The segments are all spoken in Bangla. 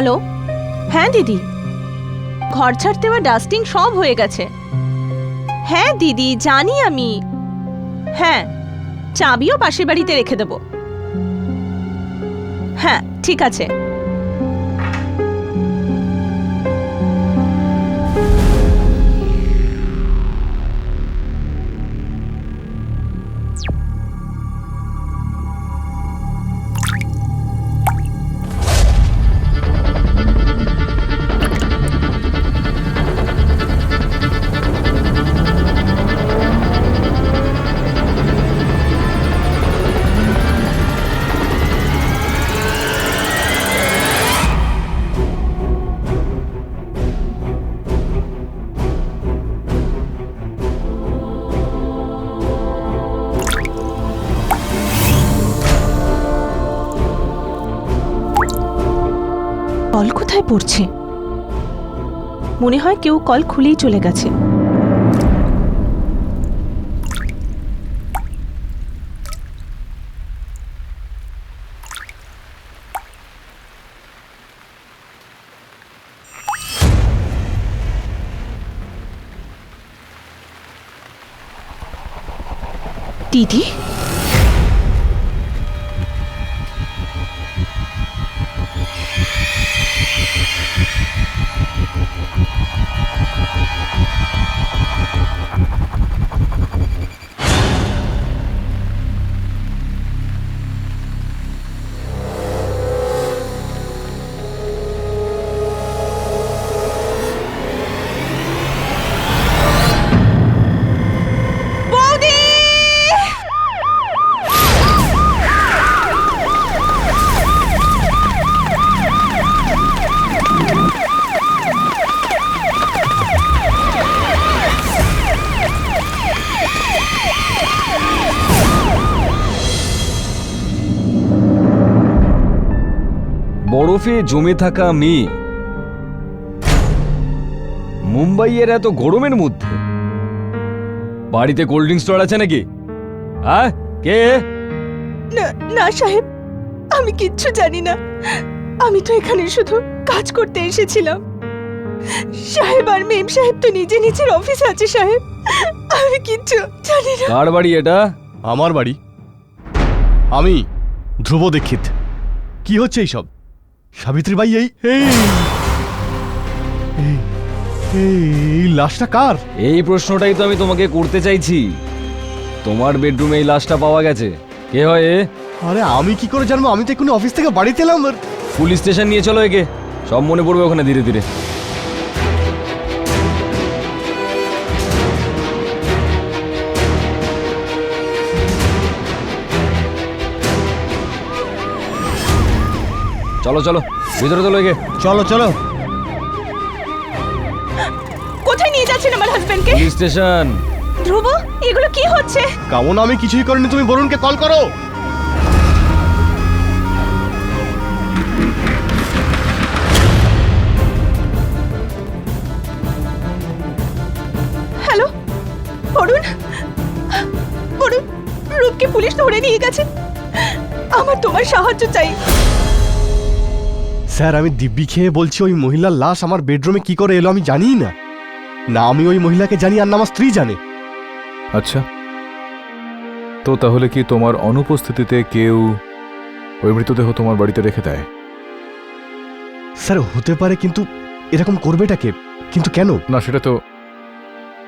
হ্যালো, হ্যাঁ দিদি, ঘর ছাড়তে বা ডাস্টিং সব হয়ে গেছে। হ্যাঁ দিদি, জানি আমি। হ্যাঁ, চাবিও পাশের বাড়িতে রেখে দেব। হ্যাঁ, ঠিক আছে। কল কোথায় পড়ছে? মনে হয় কেউ কল খুলেই চলে গেছে। দিদি, বরফে জমে থাকা মেয়ে মুম্বাইয়ের এত গরমের মধ্যে বাড়িতে কোল্ড ড্রিঙ্কস স্টোর আছে নাকি? হ্যাঁ, কে? না সাহেব, আমি কিচ্ছু জানি না। আমি তো এখানে শুধু কাজ করতে এসেছিলাম। সাহেব আর মেম সাহেব তো নিজে নিজের অফিস আছে সাহেব, আমি কিচ্ছু জানি না। কার বাড়ি এটা? আমার বাড়ি। আমি ধ্রুব দীক্ষিত। কি হচ্ছে এইসব? সাবিত্রী বাই, এই এই এই- এই লাশটা কার? এই প্রশ্নটাই তো আমি তোমাকে করতে চাইছি। তোমার বেডরুমে এই লাশটা পাওয়া গেছে। কে হয় এ? আরে আমি কি করে জানবো? আমি তো এক্ষুনি অফিস থেকে বাড়িতে এলাম। আর পুলিশ স্টেশন নিয়ে চলো একে, সব মনে পড়বে ওখানে ধীরে ধীরে। চলো চলো, ভিতরে চলো একে। চলো চলো। কোথায় নিয়ে যাচ্ছেন আমার হাজবেন্ডকে? Police station. ধ্রুব, এগুলো কি হচ্ছে? কামন, আমি কিছুই করিনি। তুমি বরুণকে কল করো। হ্যালো বরুণ, বরুণ, রূপকে পুলিশ ধরে নিয়ে গেছে। আমার তোমার সাহায্য চাই। স্যার, আমি দিব্যি খেয়ে বলছি, ওই মহিলার লাশ আমার বেডরুমে কি করে এলো আমি জানিই না। না আমি ওই মহিলাকে জানি, আর না আমার স্ত্রী জানে। আচ্ছা, তো তাহলে কি তোমার অনুপস্থিতিতে কেউ ওই মৃতদেহ তোমার বাড়িতে রেখে দেয়? স্যার হতে পারে, কিন্তু এরকম করবেটা কে? কিন্তু কেন? না, সেটা তো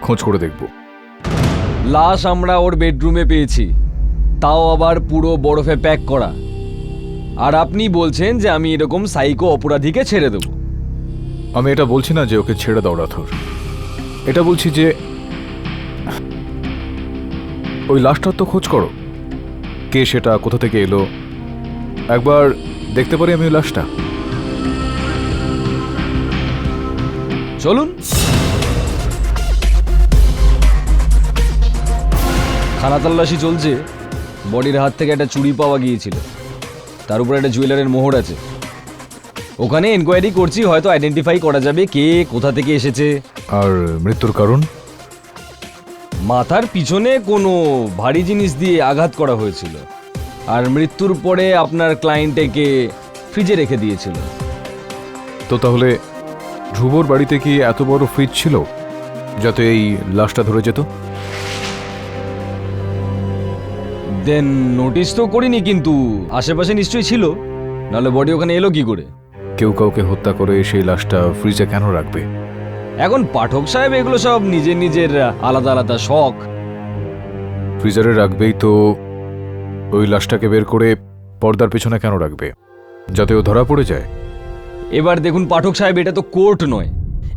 খোঁজ করে দেখব। লাশ আমরা ওর বেডরুমে পেয়েছি, তাও আবার পুরো বরফে প্যাক করা। আর আপনি বলছেন যে আমি এরকম সাইকো অপরাধীকে ছেড়ে দেব? আমি এটা বলছি না যে ওকে ছেড়ে দাও রাথোর। এটা বলছি যে ওই লাশটার তো খোঁজ করো। কে সেটা, কোথা থেকে এলো, একবার দেখতে পারি আমি ওই লাশটা। চলুন। থানা তল্লাশি চলছে। বডির হাত থেকে একটা চুড়ি পাওয়া গিয়েছিল, তার উপর একটা জুয়েলারের মোহর আছে। ওখানে এনকোয়ারি করছি, হয়তো আইডেন্টিফাই করা যাবে কে কোথা থেকে এসেছে। আর মৃত্যুর কারণ? মাথার পিছনে কোনো ভারী জিনিস দিয়ে আঘাত করা হয়েছিল, আর মৃত্যুর পরে আপনার ক্লায়েন্টকে ফ্রিজে রেখে দিয়েছিল। তো তাহলে ধ্রুবর বাড়িতে কি এত বড় ফ্রিজ ছিল যাতে এই লাশটা ধরে যেত? দেন নোটিস তো করিনি, কিন্তু আশেপাশে নিশ্চয়ই ছিল, নাহলে বডি ওখানে এলো কি করে? কেউ কাউকে হত্যা করে সেই লাশটা ফ্রিজে কেন রাখবে? এখন পাঠক সাহেব এগুলো সব নিজের নিজের আলাদা আলাদা শখ। ফ্রিজারে রাখবেই তো ওই লাশটাকে বের করে পর্দার পেছনে কেন রাখবে? যাতে ও ধরা পড়ে যায়? এবার দেখুন পাঠক সাহেব, এটা তো কোর্ট নয়,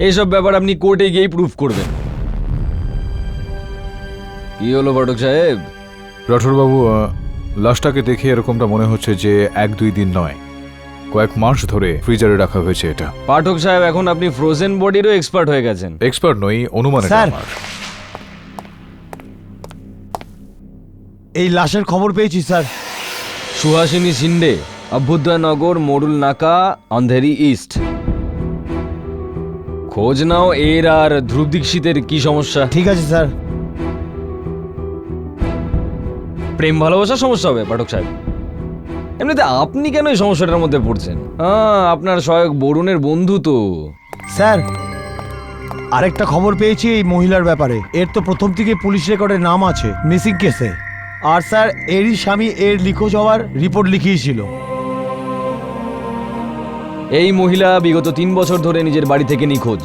এইসব ব্যাপার আপনি কোর্টে গিয়েই প্রুফ করবেন। কি হলো পাঠক সাহেব? রাঠোরবাবু, লাশটাকে দেখে এরকমটা মনে হচ্ছে যে 1-2 দিন নয়, কয়েক মাস ধরে ফ্রিজারে রাখা হয়েছে এটা। পাঠক সাহেব, এখন আপনি ফ্রোজেন বডিরও এক্সপার্ট হয়ে গেছেন। এক্সপার্ট নই, অনুমান এটা স্যার। আমার। এই লাশের খবর পেয়েছি স্যার। সুহাসিনী শিন্ডে, অভ্যুদয়নগর, মোড়ুল নাকা, অন্ধেরি ইস্ট। খোঁজ নাও এর আর ধ্রুব দীক্ষিতের কি সমস্যা। ঠিক আছে স্যার। প্রেম ভালোবাসার সমস্যা হবে পাঠক সাহেব? এমনিতে আপনি কেন এই সমস্যাটার মধ্যে পড়ছেন? আপনার সহায়ক বরুণের বন্ধু তো। স্যার, আরেকটা খবর পেয়েছি এই মহিলার ব্যাপারে। এর তো প্রথম থেকে পুলিশ রেকর্ডে নাম আছে মিসিং কেসে। আর স্যার, এরই স্বামী এর নিখোঁজ হওয়ার রিপোর্ট লিখিয়েছিল। এই মহিলা বিগত 3 বছর ধরে নিজের বাড়ি থেকে নিখোঁজ,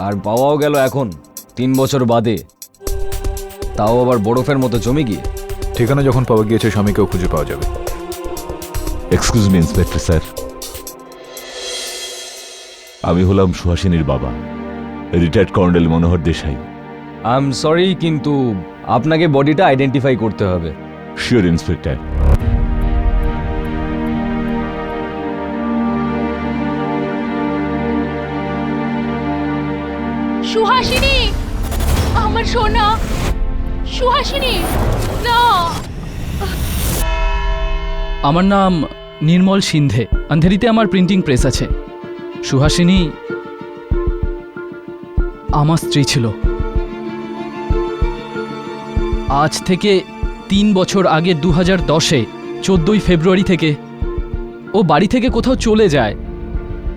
আর পাওয়াও গেল এখন 3 বছর বাদে, তাও আবার বরফের মতো জমে গিয়ে। ঠিকানা যখন পাওয়া গিয়েছে, স্বামীকেও খুঁজে পাওয়া যাবে। এক্সকিউজ মি ইন্সপেক্টর স্যার, আমি হলাম সুহাসিনীর বাবা, retired colonel Manohar Desai. I am sorry, কিন্তু আপনাকে বডিটা আইডেন্টিফাই করতে হবে। Sure inspector. সুহাসিনী, আমার সোনা সুহাসিনী, না। আমার নাম নির্মল সিন্ধে, আন্ধেরিতে আমার প্রিন্টিং প্রেস আছে। সুহাসিনী আমার স্ত্রী ছিল। আজ থেকে 3 বছর আগে 2010-এ 14ই ফেব্রুয়ারি থেকে ও বাড়ি থেকে কোথাও চলে যায়।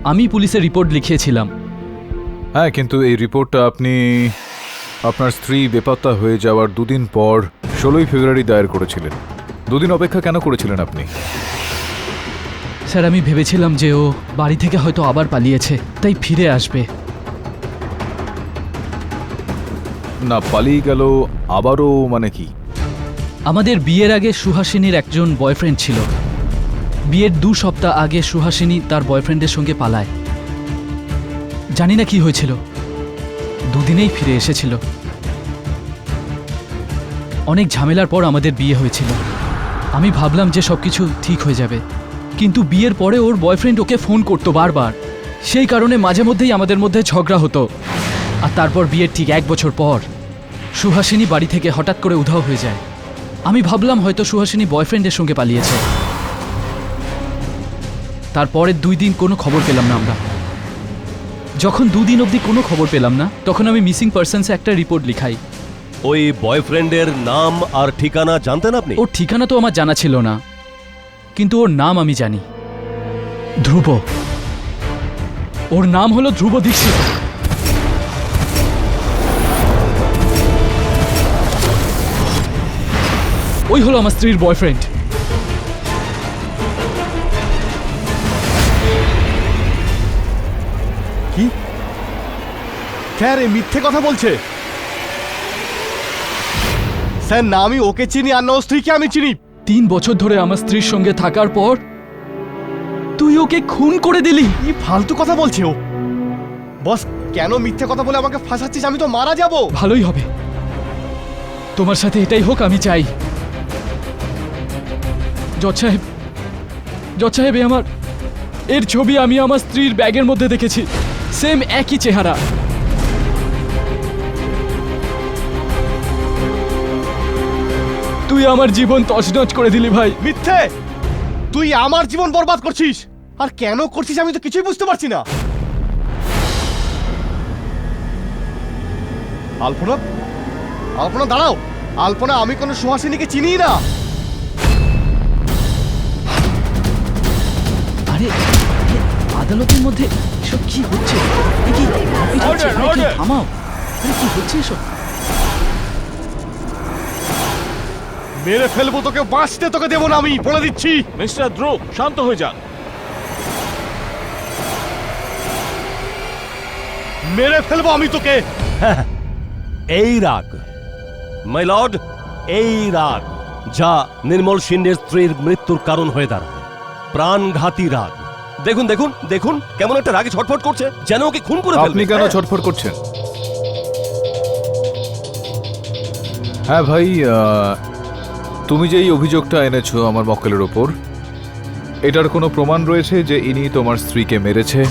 আমি পুলিশে রিপোর্ট লিখিয়েছিলাম। হ্যাঁ, কিন্তু এই রিপোর্টটা আপনি আপনার স্ত্রী বেপাত্তা হয়ে যাওয়ার 2 দিন পর 16ই ফেব্রুয়ারি দায়ের করেছিলেন। 2 দিন অপেক্ষা কেন করেছিলেন আপনি? স্যার, আমি ভেবেছিলাম যে ও বাড়ি থেকে হয়তো আবার পালিয়েছে, তাই ফিরে আসবে। না, পালিয়ে গেল আবারও মানে কি? আমাদের বিয়ের আগে সুহাসিনীর একজন বয়ফ্রেন্ড ছিল। বিয়ের 2 সপ্তাহ আগে সুহাসিনী তার বয়ফ্রেন্ডের সঙ্গে পালায়। জানি না কি হয়েছিল, 2 দিনেই ফিরে এসেছিল। অনেক ঝামেলার পর আমাদের বিয়ে হয়েছিল। আমি ভাবলাম যে সবকিছু ঠিক হয়ে যাবে, কিন্তু বিয়ের পরে ওর বয়ফ্রেন্ড ওকে ফোন করতো বারবার। সেই কারণে মাঝে মধ্যেই আমাদের মধ্যে ঝগড়া হতো। আর তারপর বিয়ের ঠিক 1 বছর পর সুহাসিনী বাড়ি থেকে হঠাৎ করে উধাও হয়ে যায়। আমি ভাবলাম হয়তো সুহাসিনী বয়ফ্রেন্ডের সঙ্গে পালিয়েছে। তারপরের 2 দিন কোনো খবর পেলাম না আমরা। যখন 2 দিন অবধি কোনো খবর পেলাম না, তখন আমি মিসিং পার্সনসে একটা রিপোর্ট লিখাই। ওই বয়ফ্রেন্ডের নাম আর ঠিকানা জানতেন আপনি? ওর ঠিকানা তো আমার জানা ছিল না, কিন্তু ওর নাম আমি জানি, ধ্রুব। ওর নাম হলো ধ্রুব দীক্ষিত। ওই হলো আমার স্ত্রীর বয়ফ্রেন্ড। কি স্যার, এ মিথ্যে কথা বলছে? স্যার, না আমি ওকে চিনি আর না ওর স্ত্রীকে আমি চিনি। 3 বছর ধরে আমার স্ত্রীর সঙ্গে থাকার পর তুই ওকে খুন করে দিলি। কি ফালতু কথা বলছে ও? বস, কেন মিথ্যে কথা বলে আমাকে ফাঁসাচ্ছিস? আমি তো মারা যাব। ভালোই হবে, তোমার সাথে এটাই হোক আমি চাই। জজ সাহেব, এর ছবি আমি আমার স্ত্রীর ব্যাগের মধ্যে দেখেছি, সেম একই চেহারা। তুই আমার জীবন তছনছ করে দিলি ভাই। মিথ্যে! তুই আমার জীবন বরবাদ করছিস। আর কেন করছিস আমি তো কিছুই বুঝতে পারছি না। আলপনা, আলপনা দাঁড়াও। আলপনা, আমি কোনো সুহাসিনীকে চিনি না। আরে আদালতের মধ্যে এসব কি হচ্ছে? এ কি? এটা হচ্ছে, আরে কি? থামাও, আরে কি হচ্ছে এসব? মেরে ফেলবো তোকে, বাঁচতে তোকে দেবো না, আমি বলে দিচ্ছি। মিস্টার ধ্রুব, শান্ত হয়ে যান। মেরে ফেলবো আমি তোকে। এই রাগ মাই লর্ড, এই রাগ যা নির্মল সিন্ডের স্ত্রীর মৃত্যুর কারণ হয়ে দাঁড়ায়, প্রাণঘাতী রাগ। দেখুন দেখুন দেখুন কেমন একটা রাগে ছটফট করছে, যেন ওকে খুন করে ফেলবে। আপনি কেন হ্যাঁ। ছটফট করছেন? হ্যাঁ ভাই, তুমি যে এই অভিযোগটা এনেছো আমার মক্কেলের ওপর, এটার কোনো প্রমাণ রয়েছে যে ইনি তোমার স্ত্রীকে মেরেছে?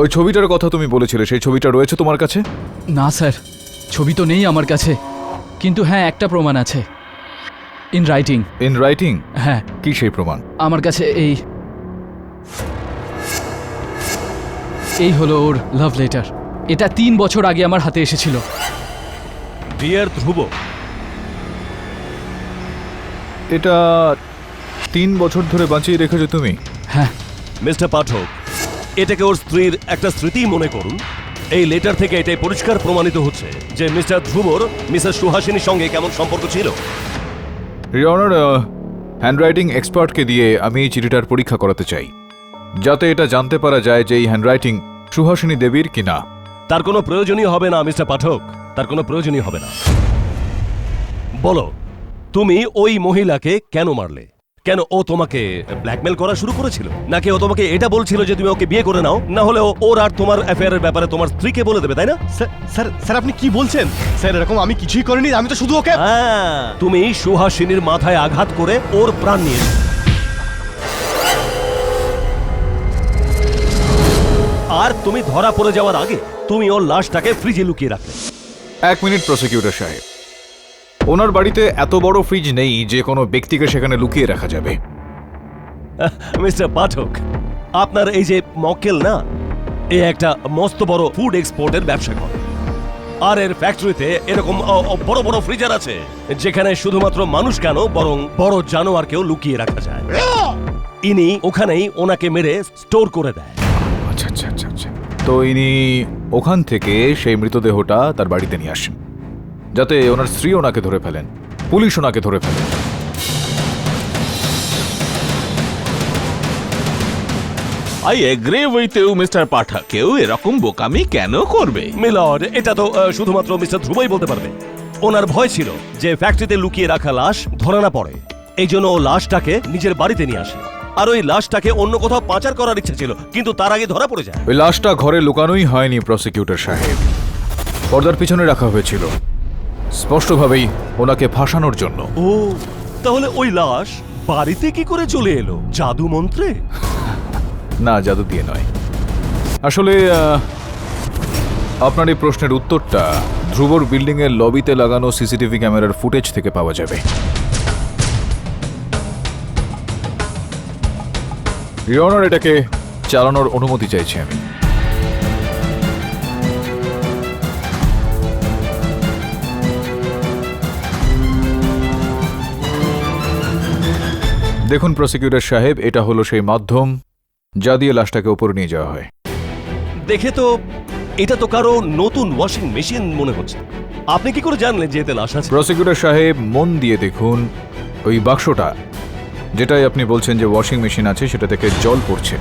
ওই ছবিটার কথা তুমি বলেছিলে, সেই ছবিটা রয়েছে তোমার কাছে? না স্যার, ছবি তো নেই আমার কাছে, কিন্তু হ্যাঁ একটা প্রমাণ আছে, ইন রাইটিং। In writing? হ্যাঁ। কি সেই প্রমাণ? আমার কাছে এই হলো ওর লাভ লেটার। এটা 3 বছর আগে আমার হাতে এসেছিল। ডিয়ার ধ্রুব, এটা 3 বছর ধরে বাঁচিয়ে রেখেছো তুমি? হ্যাঁ। মিস্টার পাঠক, এটাকে ওর স্ত্রীর একটা স্মৃতি মনে করুন। এই লেটার থেকে এটাই পরিষ্কার প্রমাণিত হচ্ছে যে মিস্টার ধ্রুবর মিসেস সুহাসিনীর সঙ্গে কেমন সম্পর্ক ছিল। ইওর অনার, হ্যান্ডরাইটিং এক্সপার্টকে দিয়ে আমি এই চিঠিটার পরীক্ষা করাতে চাই, যাতে এটা জানতে পারা যায় যে এই হ্যান্ডরাইটিং সুহাসিনী দেবীর কিনা। তার কোনো প্রয়োজনই হবে না মিস্টার পাঠক, তার কোনো প্রয়োজনই হবে না। বলো, তুমি ওই মহিলাকে কেন মারলে? কেন ও তোমাকে ব্ল্যাকমেল করা শুরু করেছিল, নাকি ও তোমাকে এটা বলছিল যে তুমি ওকে বিয়ে করে নাও, না হলে ওর আর তোমার অ্যাফেয়ারের ব্যাপারে তোমার স্ত্রীকে বলে দেবে, তাই না? স্যার স্যার আপনি কি বলছেন? স্যার এরকম আমি কিছুই করিনি, আমি তো শুধু ওকে। হ্যাঁ, তুমি সুহাসিনীর মাথায় আঘাত করে ওর প্রাণ নিয়েছো। আর তুমি ধরা পড়ে যাওয়ার আগে তুমি ওর লাশটাকে ফ্রিজে লুকিয়ে রাখলে। 1 মিনিট প্রসিকিউটর সাহেব, ওনার বাড়িতে এত বড় ফ্রিজ নেই যে কোনো ব্যক্তিকে সেখানে লুকিয়ে রাখা যাবে। মিস্টার পাঠক, আপনার এই যে মক্কেল না, এ একটা মস্ত বড় ফুড এক্সপোর্টের ব্যবসা করে, আর এর ফ্যাক্টরিতে এরকম বড় বড় ফ্রিজার আছে যেখানে শুধুমাত্র মানুষ কেন বরং বড় জানোয়ারকেও লুকিয়ে রাখা যায়। ইনি ওখানেই ওনাকে মেরে স্টোর করে দেয়। আচ্ছা আচ্ছা আচ্ছা আচ্ছা, তো ইনি ওখান থেকে সেই মৃতদেহটা তার বাড়িতে নিয়ে আসেন, যাতে ওনার স্ত্রী ওনাকে ধরে ফেলেন, পুলিশ ওনাকে ধরে ফেলেন। I agree with you mister Pathak, কেউ এরকম বোকামি কেন করবে? মিলর্ড, এটা তো শুধুমাত্র মিস্টার ধ্রুবই বলতে পারবে। ওনার ভয় ছিল যে ফ্যাক্টরিতে লুকিয়ে রাখা লাশ ধরা না পড়ে, এই জন্য ও লাশটাকে নিজের বাড়িতে নিয়ে আসে, আর ওই লাশটাকে অন্য কোথাও পাচার করার ইচ্ছা ছিল, কিন্তু তার আগে ধরা পড়ে যায়। ওই লাশটা ঘরে লুকানোই হয়নি প্রসিকিউটর সাহেব, পর্দার পিছনে রাখা হয়েছিল, স্পষ্টভাবেই ওনাকে ফাঁসানোর জন্য। ও, তাহলে ওই লাশ বাড়িতে কি করে চলে এলো? জাদু মন্ত্রে? না, জাদু দিয়ে নয়। আসলে আপনার এই প্রশ্নের উত্তরটা ধ্রুবর বিল্ডিং এর লবিতে লাগানো সিসিটিভি ক্যামেরার ফুটেজ থেকে পাওয়া যাবে। ইওর অনার, এটাকে চালানোর অনুমতি চাইছি আমি। দেখুন প্রসিকিউটর সাহেব, এটা হলো সেই মাধ্যম যা দিয়ে লাশটাকে উপরে নিয়ে যাওয়া হয়। দেখে তো এটা তো কারো নতুন ওয়াশিং মেশিন মনে হচ্ছে। আপনি কি করে জানলেন যে এতে লাশ আছে? প্রসিকিউটর সাহেব, মন দিয়ে দেখুন, ওই বাক্সটা যেটাই আপনি বলছেন যে ওয়াশিং মেশিন আছে, সেটা থেকে জল পড়ছে।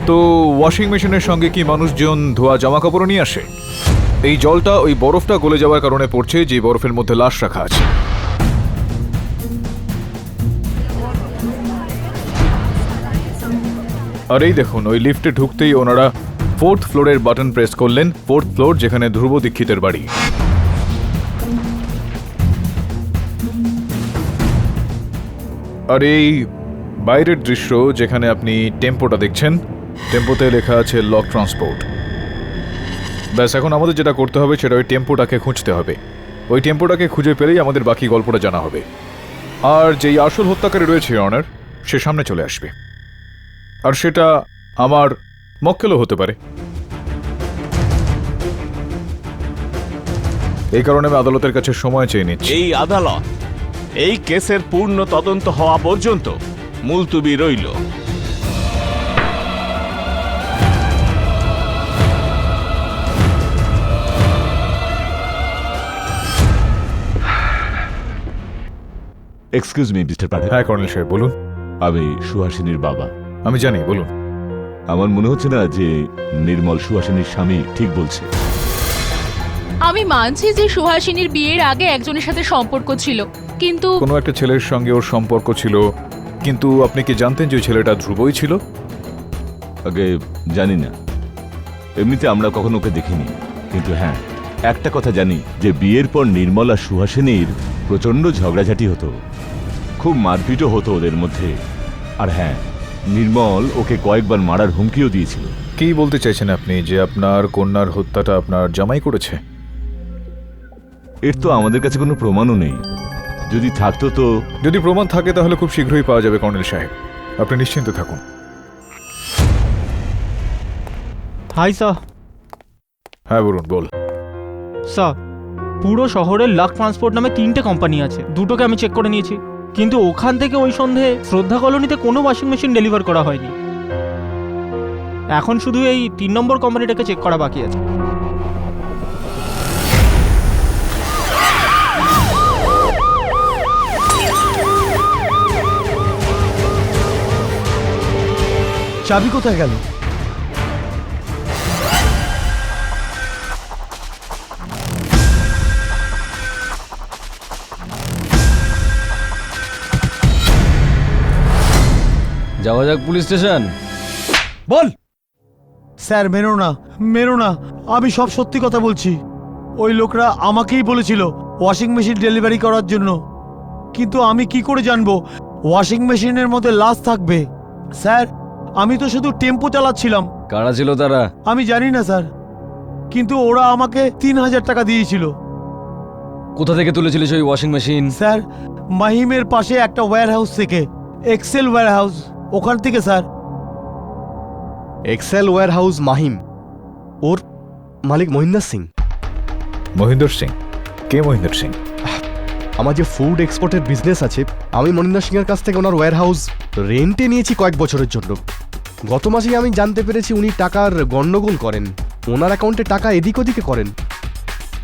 তো ওয়াশিং মেশিনের সঙ্গে কি মানুষজন ধোয়া জামা কাপড় নিয়ে আসে? এই জলটা ওই বরফটা গলে যাওয়ার কারণে পড়ছে, যে বরফের মধ্যে লাশ রাখা আছে। আর এই দেখুন, ওই লিফটে ঢুকতেই ওনারা 4th ফ্লোরের বাটন প্রেস করলেন, 4th ফ্লোর যেখানে ধ্রুব দীক্ষিতের বাড়ি। আর এই বাইরের দৃশ্য যেখানে আপনি টেম্পোটা দেখছেন, টেম্পোতে লেখা আছে লক ট্রান্সপোর্ট। ব্যাস, এখন আমাদের যেটা করতে হবে সেটা ওই টেম্পোটাকে খুঁজতে হবে। ওই টেম্পোটাকে খুঁজে পেলেই আমাদের বাকি গল্পটা জানা হবে। আর যেই আসল হত্যাকারী রয়েছে অনার, সে সামনে চলে আসবে, আর সেটা আমার মক্কেলও হতে পারে। এই কারণে আমি আদালতের কাছে সময় চেয়ে নিচ্ছি। এই আদালত এই কেসের পূর্ণ তদন্ত হওয়া পর্যন্ত মুলতুবি রইল। এক্সকিউজ মি মিস্টার পাঠক, হ্যাঁ কর্নেল সাহেব বলুন। আমি সুহাসিনীর বাবা। আমি জানি, বলুন। আমার মনে হচ্ছে না যে নির্মল সুহাসিনীর স্বামী ঠিক বলছে। আমি মানছি যে সুহাসিনীর বিয়ের আগে একজনের সাথে সম্পর্ক ছিল, কিন্তু কোনো একটা ছেলের সঙ্গে ওর সম্পর্ক ছিল, কিন্তু আপনি কি জানতেন যে ওই ছেলেটা ধ্রুবই ছিল? আগে জানি না, এমনিতে আমরা কখনো ওকে দেখিনি, কিন্তু হ্যাঁ একটা কথা জানি যে বিয়ের পর নির্মল আর সুহাসিনীর প্রচণ্ড ঝগড়াঝাটি হতো, খুব মারপিটও হতো ওদের মধ্যে। আর হ্যাঁ, নির্মল ওকে কয়েকবার মারার হুমকিও দিয়েছিল। কি বলতে চাইছেন আপনি, যে আপনার কন্যার হত্যাটা আপনার জামাই করেছে? এর তো আমাদের কাছে কোনো প্রমাণও নেই, যদি থাকতো তো। যদি প্রমাণ থাকে তাহলে খুব শীঘ্রই পাওয়া যাবে কর্নেল সাহেব, আপনি নিশ্চিন্ত থাকুন। Hi sir. হ্যাঁ বলুন। বল। স্যার, পুরো শহরের লাক ট্রান্সপোর্ট নামে 3টে কোম্পানি আছে, দুটোকে আমি চেক করে নিয়েছি, কিন্তু ওখান থেকে ওই সন্ধে শ্রদ্ধা কলোনিতে কোনো ওয়াশিং মেশিন ডেলিভার করা হয়নি। এখন শুধু এই 3 নম্বর কোম্পানিটাকে চেক করা বাকি আছে। চাবি কোথায় গেল? যাওয়া যাক পুলিশ স্টেশন। বল। স্যার মেরো না, মেরো না, আমি সব সত্যি কথা বলছি। ওই লোকরা আমাকেই বলেছিল ওয়াশিং মেশিন ডেলিভারি করার জন্য, কিন্তু আমি কি করে জানবো ওয়াশিং মেশিনের মধ্যে লাশ থাকবে? স্যার, আমি তো শুধু টেম্পো চালাচ্ছিলাম। কারা ছিল তারা? আমি জানি না স্যার, কিন্তু ওরা আমাকে 3000 টাকা দিয়েছিল। কোথা থেকে তুলেছিল সেই ওয়াশিং মেশিন? স্যার, মাহিমের পাশে একটা ওয়্যার হাউস থেকে, এক্সেল ওয়্যার হাউস, ওখান থেকে sir. Excel warehouse Mahim, ওর মালিক মহিন্দর সিং। মহিন্দর সিং? কে মহিন্দর সিং? আমার যে ফুড এক্সপোর্টের বিজনেস আছে, আমি মনিন্দর সিং এর কাছ থেকে ওনার ওয়্যার হাউস রেন্টে নিয়েছি কয়েক বছরের জন্য। গত মাসেই আমি জানতে পেরেছি উনি টাকার গন্ডগোল করেন, ওনার অ্যাকাউন্টে টাকা এদিক ওদিকে করেন।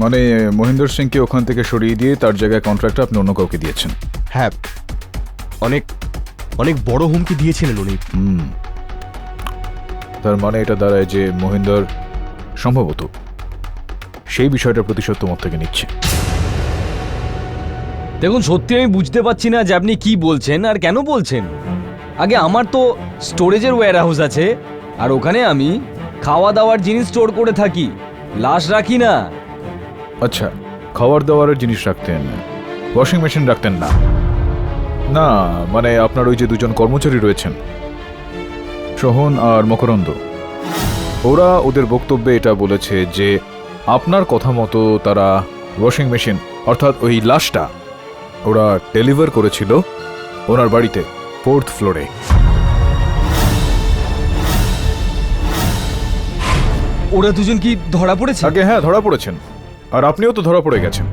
মানে মহিন্দর সিংকে ওখান থেকে সরিয়ে দিয়ে তার জায়গায় কন্ট্রাক্টটা আপনি অন্য কাউকে দিয়েছেন? হ্যাঁ, অনেক অনেক বড় হুমকি দিয়েছিলেন উনি। তার মানে এটা দাঁড়ায় যে মহিন্দর সম্ভবত সেই বিষয়টার প্রতিশোধ তোমার থেকে নিচ্ছে। দেখুন, সত্যি আমি বুঝতে পারছি না যে আপনি কি বলছেন আর কেন বলছেন। আগে আমার তো স্টোরেজের ওয়্যার হাউস আছে, আর ওখানে আমি খাওয়া দাওয়ার জিনিস স্টোর করে থাকি, লাশ রাখি না। আচ্ছা, খাবার দাবারের জিনিস রাখতেন, ওয়াশিং মেশিন রাখতেন না? না, মানে আপনার ওই যে দুজন কর্মচারী রয়েছেন, সোহন আর মকরন্দ, ওরা ওদের বক্তব্যে এটা বলেছে যে আপনার কথা মতো তারা ওয়াশিং মেশিন অর্থাৎ ওই লাশটা ওরা ডেলিভার করেছিল ওনার বাড়িতে 4th ফ্লোরে। ওরা দুজন কি ধরা পড়েছে? আগে হ্যাঁ, ধরা পড়েছেন, আর আপনিও তো ধরা পড়ে গেছেন।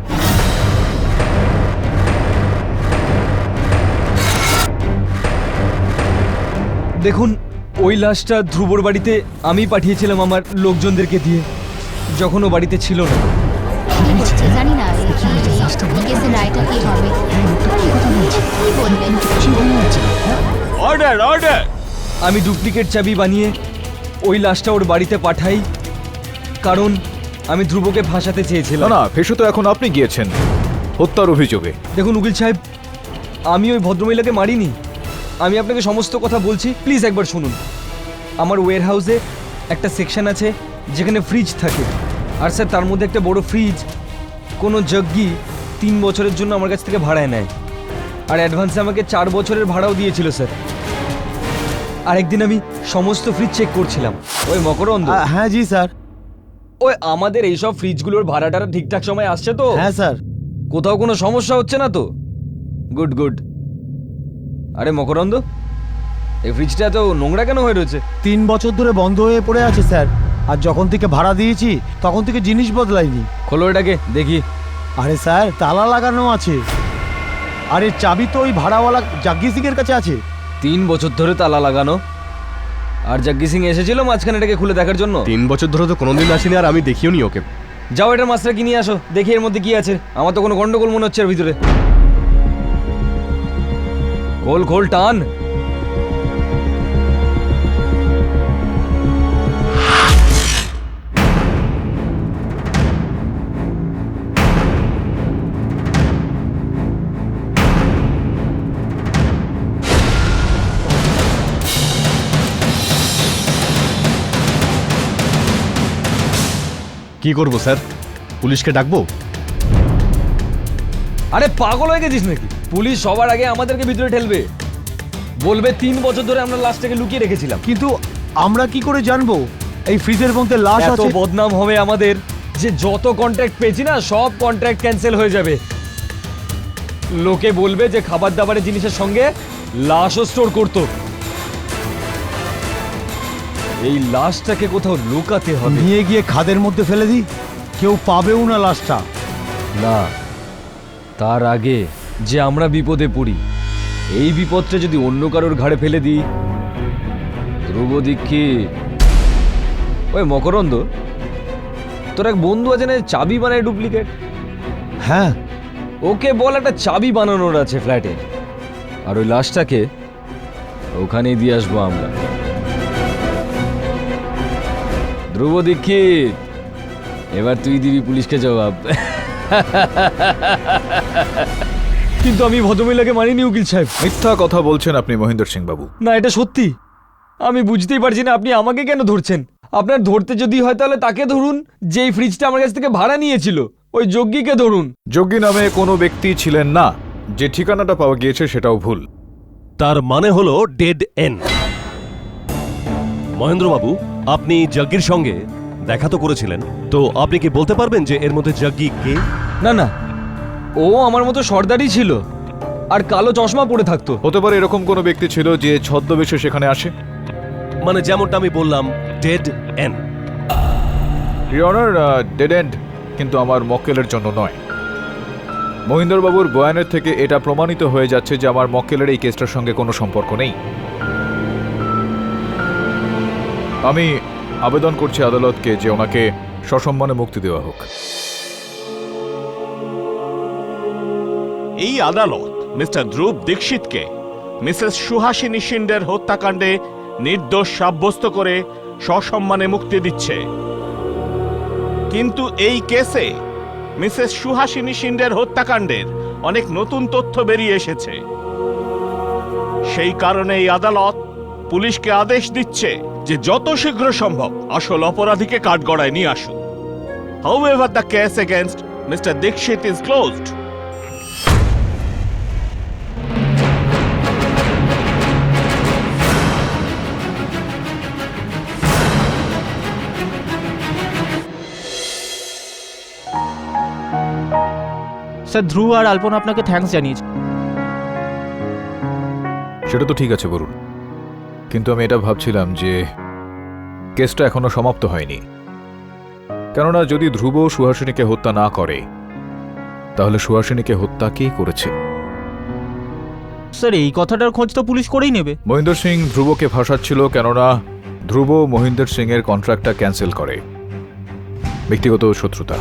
দেখুন, ওই লাশটা ধ্রুবর বাড়িতে আমি পাঠিয়েছিলাম আমার লোকজনদেরকে দিয়ে, যখন ও বাড়িতে ছিল না। জানি না কেসের রায়টা কি হবে, কি বলবেন? Order order! আমি ডুপ্লিকেট চাবি বানিয়ে ওই লাশটা ওর বাড়িতে পাঠাই, কারণ আমি ধ্রুবকে ফাঁসাতে চেয়েছিলাম। না, ফেসে তো এখন আপনি গিয়েছেন হত্যার অভিযোগে। দেখুন উকিল সাহেব, আমি ওই ভদ্রমহিলাকে মারিনি। আমি আপনাকে সমস্ত কথা বলছি, প্লিজ একবার শুনুন। আমার ওয়্যার হাউসে একটা সেকশন আছে যেখানে ফ্রিজ থাকে, আর স্যার তার মধ্যে একটা বড় ফ্রিজ কোনো যজ্ঞি 3 বছরের জন্য আমার কাছ থেকে ভাড়ায় নেয়, আর অ্যাডভান্সে আমাকে 4 বছরের ভাড়াও দিয়েছিল স্যার। আর একদিন আমি সমস্ত ফ্রিজ চেক করছিলাম। ওই মকরন্দ। হ্যাঁ জি স্যার। ওই আমাদের এইসব ফ্রিজগুলোর ভাড়াটারা ঠিকঠাক সময় আসছে তো? হ্যাঁ স্যার। কোথাও কোনো সমস্যা হচ্ছে না তো? Good good. আরে মকরন্দ, এই ফ্রিজটা এত নোংরা কেন হয়ে রয়েছে? 3 বছর ধরে বন্ধ হয়ে পড়ে আছে স্যার, আর যখন থেকে ভাড়া দিয়েছি তখন থেকে জিনিস বদলায়নি। খোলো এটাকে দেখি। আরে স্যার, তালা লাগানো আছে, আরে চাবি তো ওই ভাড়াওয়ালা জাগ্গি সিং এর কাছে আছে। 3 বছর ধরে তালা লাগানো, আর জাগ্গি সিং এসেছিল মাঝখানে এটাকে খুলে দেখার জন্য। 3 বছর ধরে তো কোনোদিন আসেনি, আর আমি দেখিও নি ওকে। যাও এটার মাছটা কিনে আসো, দেখি এর মধ্যে কি আছে। আমার তো কোনো গন্ডগোল মনে হচ্ছে এর ভিতরে। খোল খোল, টান। কি করব স্যার, পুলিশকে ডাকবো? আরে পাগল হয়ে গেছিস নাকি? পুলিশ সবার আগে আমাদেরকে ভিতরে ঠেলবে, বলবে 3 বছর ধরে আমরা লাশটাকে লুকিয়ে রেখেছিলাম। কিন্তু আমরা কি করে জানবো এই ফ্রিজের মধ্যে লাশ এত আছে? বদনাম হবে আমাদের যে যত কন্ট্রাক্ট পেয়েছি না সব কন্ট্রাক্ট ক্যান্সেল হয়ে যাবে। লোকে বলবে যে খাবার দাবারের জিনিসের সঙ্গে লাশও স্টোর করতো। এই লাশটাকে কোথাও লুকাতে হবে। নিয়ে গিয়ে খাদের মধ্যে ফেলে দিই, কেউ পাবেও না লাশটা। না, তার আগে যে আমরা বিপদে পড়ি, এই বিপদটা যদি অন্য কারোর ঘাড়ে ফেলে দিই। ধ্রুব দীক্ষিত, ওই মকরন্দ, তোর এক বন্ধু আছে না চাবি বানায় ডুপ্লিকেট? হ্যাঁ, ওকে বল একটা চাবি বানানোর আছে ফ্ল্যাটে, আর ওই লাশটাকে ওখানেই দিয়ে আসবো আমরা। ধ্রুব দীক্ষিত, এবার তুই দিবি পুলিশকে জবাব। কিন্তু আমি ভদ্রমহিলাকে মানিনি উকিল সাহেব। মিথ্যা কথা বলছেন আপনি মহিন্দর সিং বাবু। না, এটা সত্যি। আমি বুঝতেই পারছি না আপনি আমাকে কেন ধরছেন। আপনার ধরতে যদি হয় তাহলে তাকে ধরুন যে এই ফ্রিজটা আমার কাছ থেকে ভাড়া নিয়েছিল, ওই যজ্ঞীকে ধরুন। যজ্ঞী নামে কোনো ব্যক্তি ছিলেন না, যে ঠিকানাটা পাওয়া গিয়েছে সেটাও ভুল। তার মানে হলো ডেড এন্ড। মহেন্দ্রবাবু, আপনি যজ্ঞীর সঙ্গে দেখা তো করেছিলেন, তো আপনি কি বলতে পারবেন যে এর মধ্যে যজ্ঞী কে? না না, ও আমার মতো সর্দারই ছিল, আর কালো চশমা পরে থাকতো। হতে পারে এরকম কোনো ব্যক্তি ছিল যে ছদ্মবেশে সেখানে আসে। মানে যেমনটা আমি বললাম, dead and. Your honour, dead and কিন্তু আমার মক্কেলের জন্য নয়। মহিন্দরবাবুর বয়ানের থেকে এটা প্রমাণিত হয়ে যাচ্ছে যে আমার মক্কেলের এই কেসটার সঙ্গে কোনো সম্পর্ক নেই। আমি আবেদন করছি আদালতকে যে ওনাকে সসম্মানে মুক্তি দেওয়া হোক। এই আদালত মিস্টার ধ্রুব দীক্ষিতকে মিসেস সুহাসিনী শিন্ডের হত্যাকাণ্ডে নির্দোষ সাব্যস্ত করে সসম্মানে মুক্তি দিচ্ছে। কিন্তু এই কেসে মিসেস সুহাসিনী শিন্ডের হত্যাকাণ্ডের অনেক নতুন তথ্য বেরিয়ে এসেছে। সেই কারণে এই আদালত পুলিশকে আদেশ দিচ্ছে যে যত শীঘ্র সম্ভব আসল অপরাধীকে কাঠগড়ায় নিয়ে আসুন। However, the case against Mr. Dixit is closed. Sir, Dhruv আর আলপনা আপনাকে থ্যাঙ্কস জানিয়েছে। সেটা তো ঠিক আছে বলুন, কিন্তু আমি এটা ভাবছিলাম যে কেসটা এখনো সমাপ্ত হয়নি। কেননা যদি ধ্রুব সুহাসিনীকে হত্যা না করে, তাহলে সুহাসিনীকে হত্যা কে করেছে? স্যার, এই কথাটার খোঁজ তো পুলিশ করেই নেবে। মহিন্দর সিং ধ্রুবকে ফাঁসাচ্ছিল, কেননা ধ্রুব মহিন্দর সিং এর কন্ট্রাক্টটা ক্যান্সেল করে। ব্যক্তিগত শত্রুতা।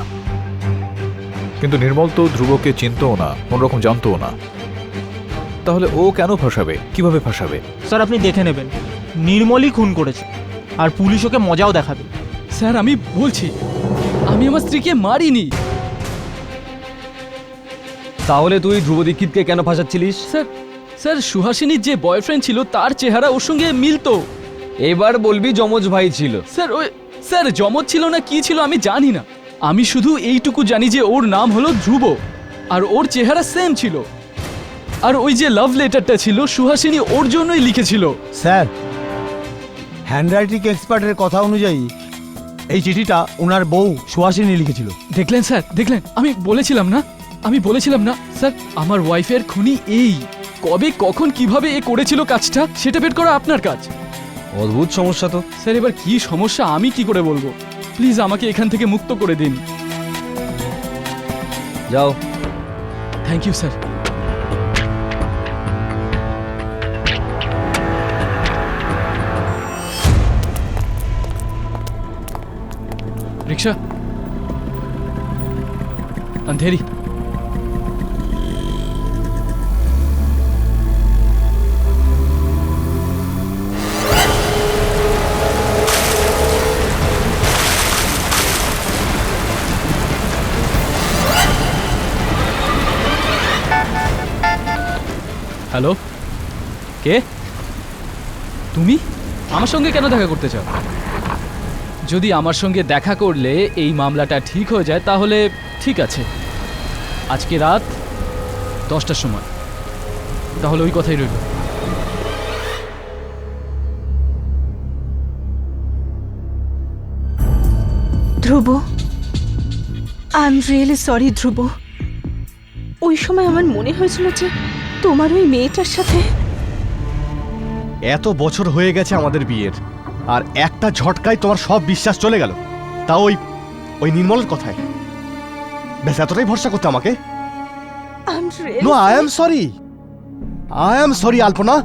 কিন্তু নির্মল তো ধ্রুবকে চিনতও না, কোনরকম জানতও না। তাহলে ও কেন ফাঁসাবে? কিভাবে ফাঁসাবে? স্যার, আপনি দেখে নেবেন, নির্মলই খুন করেছে, আর পুলিশ ওকে মজাও দেখাবে। স্যার, আমি বলছি আমি আমার স্ত্রীকে মারিনি। তাহলে তুই ধ্রুব দীক্ষিতকে কেন ফাঁসাচ্ছিলিস? স্যার, স্যার, সুহাসিনীর যে বয়ফ্রেন্ড ছিল তার চেহারা ওর সঙ্গে মিলতো। এবার বলবি যমজ ভাই ছিল। স্যার, ওই স্যার জমজ ছিল না কি ছিল আমি জানি না। আমি শুধু এইটুকু জানি যে ওর নাম হলো ধ্রুব, আর ওর চেহারা সেম ছিল। আর ওই যে লাভ লেটারটা ছিল সুহাসিনী ওর জন্যই লিখেছিল। স্যার, হ্যান্ডরাইটিং এক্সপার্টের কথা অনুযায়ী এই চিঠিটা ওনার বউ সুহাসিনী লিখেছিল। দেখলেন স্যার, দেখলেন? আমি বলেছিলাম না স্যার, আমার ওয়াইফের খুনি এই। কবে কখন কিভাবে এ করেছিল কাজটা সেটা বের করা আপনার কাজ। অদ্ভুত সমস্যা তো। স্যার, এবার কি সমস্যা আমি কি করে বলবো? প্লিজ আমাকে এখান থেকে মুক্ত করে দিন। যাও। Thank you sir. রিক্সা, अंधेरी। হ্যালো, কে? তুমি আমার সঙ্গে কেন দেখা করতে চাও? যদি আমার সঙ্গে দেখা করলে এই মামলাটা ঠিক হয়ে যায় তাহলে ঠিক আছে, আজকে রাত 10টার সময়, তাহলে ওই কথাই রইল। ধ্রুব, আই এম রিয়েলি সরি ধ্রুব। ওই সময় আমার মনে হয়েছিল যে তোমার ওই মেয়েটার সাথে। এত বছর হয়ে গেছে আমাদের বিয়ের, আর একটা ঝটকায় তোমার সব বিশ্বাস চলে গেল, তা ওই নির্মলের কথায়। ব্যাস এতটাই ভরসা করতে আমাকে? নো, আই এম সরি আলপনা।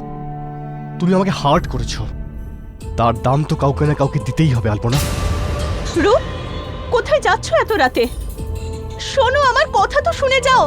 তুমি আমাকে হার্ট করেছো, তার দাম তো কাউকে না কাউকে দিতেই হবে আলপনা। রূপ, কোথায় যাচ্ছ এত রাতে? শোনো, আমার কথা তো শুনে যাও।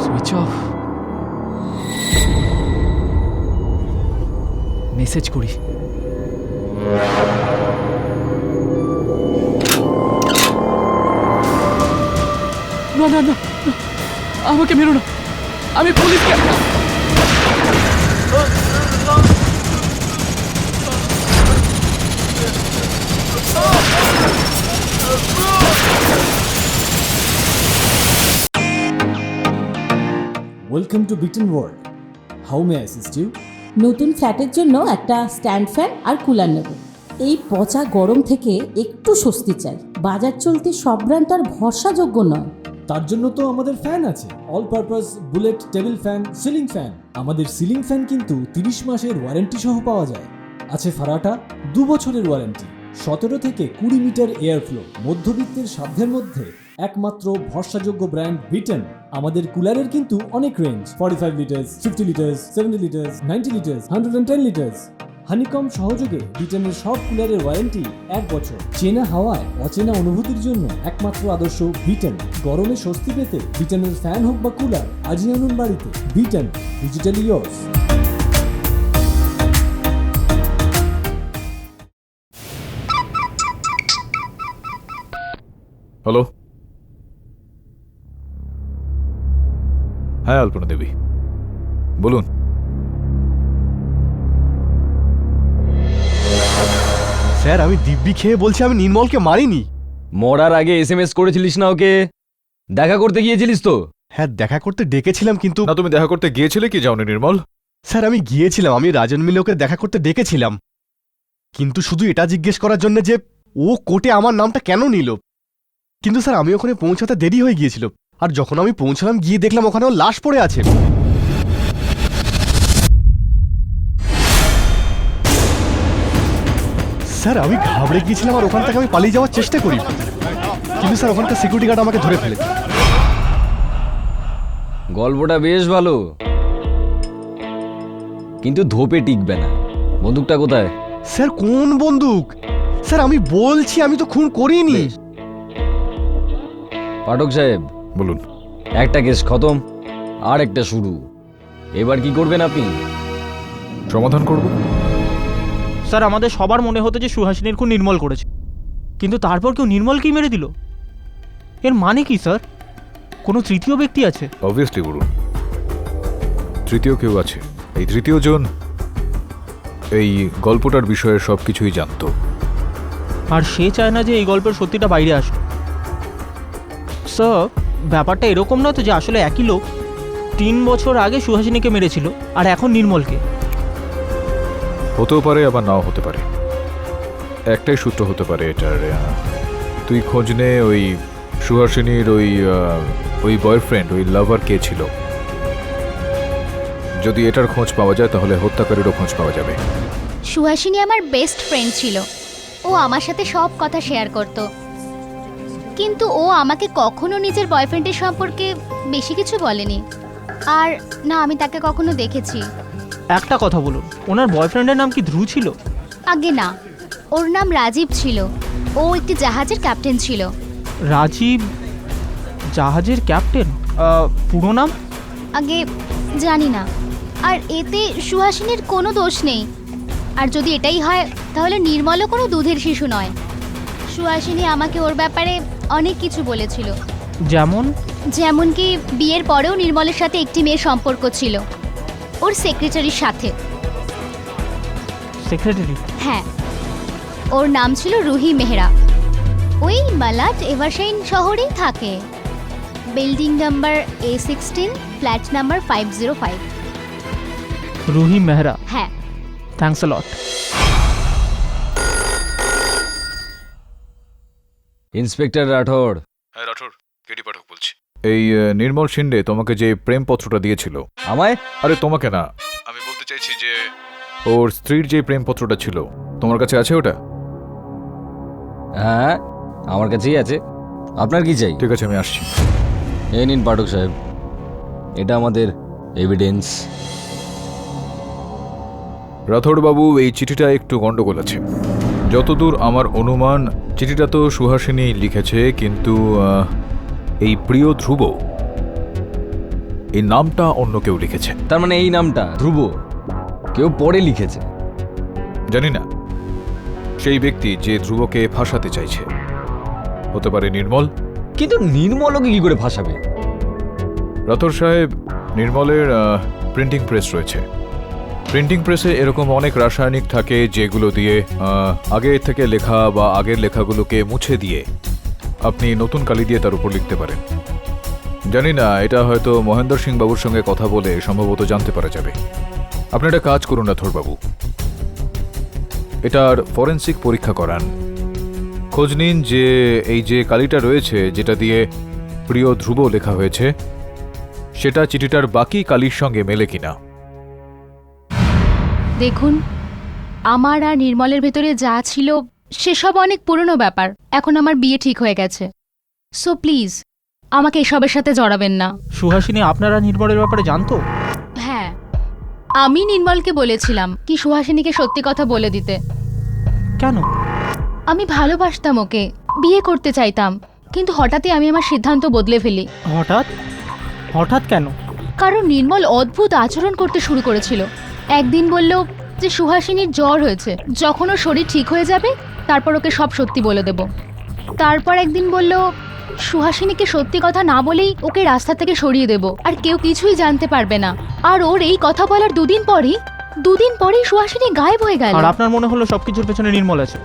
Switch off. মেসেজ করি। না না না, আমাকে মেরো না, আমি পুলিশকে। Welcome to Beaton world, how may assist you? নতুন ফ্ল্যাটের জন্য একটা স্ট্যান্ড ফ্যান আর কুলার নেব। এই পচা গরম থেকে একটু স্বস্তি চাই। বাজার চলতে সব ব্র্যান্ড আর ভরসাযোগ্য নয়। তার জন্য তো আমাদের ফ্যান আছে, all purpose bullet table fan, ceiling fan. আমাদের সিলিং ফ্যান কিন্তু 30 মাসের ওয়ারেন্টি সহ পাওয়া যায়। আছে ফারাটা 2 বছরের ওয়ারেন্টি, 17 থেকে 20 মিটার এয়ার ফ্লো। মধ্যবিত্তের সাধ্যের মধ্যে একমাত্র ভরসাযোগ্য ব্র্যান্ড বিটন। আমাদের কুলারের কিন্তু অনেক range, 45 litres, 50 litres, 70 litres, 90 litres, 110 litres. Honeycomb সহযোগে বিটনের সব কুলারের ওয়ারেন্টি 1 বছর। চেনা হাওয়ায় অচেনা অনুভূতির জন্য একমাত্র আদর্শ বিটন। গরমে স্বস্তি পেতে বিটনের ফ্যান হোক বা কুলার, আজই আনুন বাড়িতে। Vuitton, digitally yours. হ্যালো, হ্যাঁ আলপনা দেবী, বলুন। স্যার, আমি দিব্যি খেয়ে বলছি আমি নির্মলকে মারিনি। মরার আগে SMS করেছিলিস না ওকে? দেখা করতে গিয়েছিলিস তো? হ্যাঁ, দেখা করতে ডেকেছিলাম কিন্তু। না, তুমি দেখা করতে গিয়েছিলে কি যাওনি নির্মল? স্যার, আমি গিয়েছিলাম, আমি রাজন মিলে ওকে দেখা করতে ডেকেছিলাম, কিন্তু শুধু এটা জিজ্ঞেস করার জন্য যে ও কোর্টে আমার নামটা কেন নিল। কিন্তু স্যার, আমি ওখানে পৌঁছাতে দেরি হয়ে গিয়েছিল, আর যখন আমি পৌঁছলাম গিয়ে দেখলাম ওখানে ওর লাশ পড়ে আছে। স্যার, আমি ঘাবড়ে গিয়েছিলাম আর ওখান থেকে আমি পালিয়ে যাওয়ার চেষ্টা করি, কিন্তু স্যার ওখানকার সিকিউরিটি গার্ড আমাকে ধরে ফেলে। গল্পটা বেশ ভালো, কিন্তু ধোপে টিকবে না। বন্দুকটা কোথায়? স্যার, কোন বন্দুক? স্যার, আমি বলছি আমি তো খুন করিনি। পাঠক সাহেব বলুন। একটা কেস খতম, আর একটা শুরু। এবার কি করবেন আপনি? সমাধান করব। স্যার, আমাদের সবার মনে হতো যে সুহাসিনীর খুন নির্মল করেছে, কিন্তু তারপর কেউ নির্মলকেই মেরে দিল। এর মানে কি স্যার? কোনো তৃতীয় ব্যক্তি আছে? অবভিয়াসলি বলুন, তৃতীয় কেউ আছে। এই তৃতীয় জন এই গল্পটার বিষয়ে সবকিছুই জানতো, আর সে চায় না যে এই গল্পের সত্যিটা বাইরে আসে। স্যার, ব্যাপারটা এরকম না তো যে আসলে একই লোক 3 বছর আগে সুহাসিনীকে মেরেছিল আর এখন নির্মলকে? হতেও পারে আবার নাও হতে পারে। একটাই সূত্র হতে পারে এটার, তুই খোঁজ নে ওই সুহাসিনীর ওই বয়ফ্রেন্ড, ওই লাভার কে ছিল। যদি এটার খোঁজ পাওয়া যায় তাহলে হত্যাকারীরও খোঁজ পাওয়া যাবে। সুহাসিনী আমার বেস্ট ফ্রেন্ড ছিল। ও আমার সাথে সব কথা শেয়ার করত, কিন্তু ও আমাকে কখনো নিজের বয়ফ্রেন্ডের সম্পর্কে বেশি কিছু বলেনি। আর না, আমি তাকে কখনো দেখেছি। একটা কথা বলুন, ওনার বয়ফ্রেন্ডের নাম কি ধ্রুব ছিল? আগে না, ওর নাম রাজীব ছিল। ও একটি জাহাজের ক্যাপ্টেন ছিল। রাজীব জাহাজের ক্যাপ্টেন? পুরো নাম? আগে জানি না। আর এতে সুহাসিনীর কোনো দোষ নেই। আর যদি এটাই হয় তাহলে নির্মলও কোনো দুধের শিশু নয়। সুহাসিনী আমাকে ওর ব্যাপারে অনেক কিছু বলেছিল। যেমন কি বিয়ের পরেও নির্মলের সাথে একটি মেয়ের সম্পর্ক ছিল, ওর সেক্রেটারির সাথে। সেক্রেটারি? হ্যাঁ, ওর নাম ছিল রুহি মেহরা। ওই মালাট এভারশাইন শহরেই থাকে। Building number A16, flat number 505। Ruhi Mehra? হ্যাঁ। Thanks a lot. Inspector Rathore. হ্যাঁ রাঠোর, কেডি পাঠক বলছি। এই নির্মল শিন্ডে তোমাকে যে প্রেম পত্রটা দিয়েছিল। আমায়? আরে তোমাকে না, আমি বলতে চাইছি যে ওর স্ত্রীর যে প্রেম পত্রটা ছিল, তোমার কাছে আছে ওটা? হ্যাঁ, আমার কাছেই আছে। আপনার কি চাই? ঠিক আছে, আমি আসছি। এই নিন পাঠক সাহেব, এটা আমাদের এভিডেন্স। রাথোড় বাবু, এই চিঠিটা একটু গন্ডগোল আছে। যতদূর আমার অনুমান, চিঠিটা তো সুহাসিনী লিখেছে, কিন্তু এই প্রিয় ধ্রুব, এই নামটা অন্য কেউ লিখেছে। তার মানে এই নামটা ধ্রুব কেউ পরে লিখেছে? জানি না। সেই ব্যক্তি যে ধ্রুবকে ফাঁসাতে চাইছে হতে পারে নির্মল। কিন্তু নির্মলকে কি করে ফাঁসাবে? রাথোর সাহেব, নির্মলের প্রিন্টিং প্রেস রয়েছে। প্রিন্টিং প্রেসে এরকম অনেক রাসায়নিক থাকে যেগুলো দিয়ে আগে থেকে লেখা বা আগের লেখাগুলোকে মুছে দিয়ে আপনি নতুন কালি দিয়ে তার উপর লিখতে পারেন। জানি না, এটা হয়তো মহেন্দ্র সিং বাবুর সঙ্গে কথা বলে সম্ভবত জানতে পারা যাবে। আপনি একটা কাজ করুন রাথোর বাবু, এটার ফরেন্সিক পরীক্ষা করান। খোঁজ নিন যে এই যে কালিটা রয়েছে যেটা দিয়ে প্রিয় ধ্রুব লেখা হয়েছে, সেটা চিঠিটার বাকি কালির সঙ্গে মেলে কিনা। দেখুন, আমার আর নির্মলের ভেতরে যা ছিল সেসব অনেক পুরনো ব্যাপার। এখন আমার বিয়ে ঠিক হয়ে গেছে, সো প্লিজ আমাকে এসবের সাথে জড়াবেন না। সুহাসিনী আপনারা নির্মলের ব্যাপারে জানতো? হ্যাঁ, আমি নির্মলকে বলেছিলাম কি সুহাসিনীকে সত্যি কথা বলে দিতে। কেন? আমি ভালোবাসতাম ওকে, বিয়ে করতে চাইতাম, কিন্তু হঠাৎই আমি আমার সিদ্ধান্ত বদলে ফেলি। হঠাৎ? হঠাৎ কেন? কারণ নির্মল অদ্ভুত আচরণ করতে শুরু করেছিল। একদিন বলল যে সুহাসিনীর জ্বর হয়েছে, যখন ওর শরীর ঠিক হয়ে যাবে তারপর ওকে সব সত্যি বলে দেব। তারপর একদিন বলল সুহাসিনীকে সত্যি কথা না বলেই ওকে রাস্তা থেকে সরিয়ে দেব, আর কেউ কিছুই জানতে পারবে না। আর ওর এই কথা বলার দুদিন পরেই সুহাসিনী গায়েব হয়ে গেল। আর আপনার মনে হলো সবকিছুর পেছনে নির্মল আছে?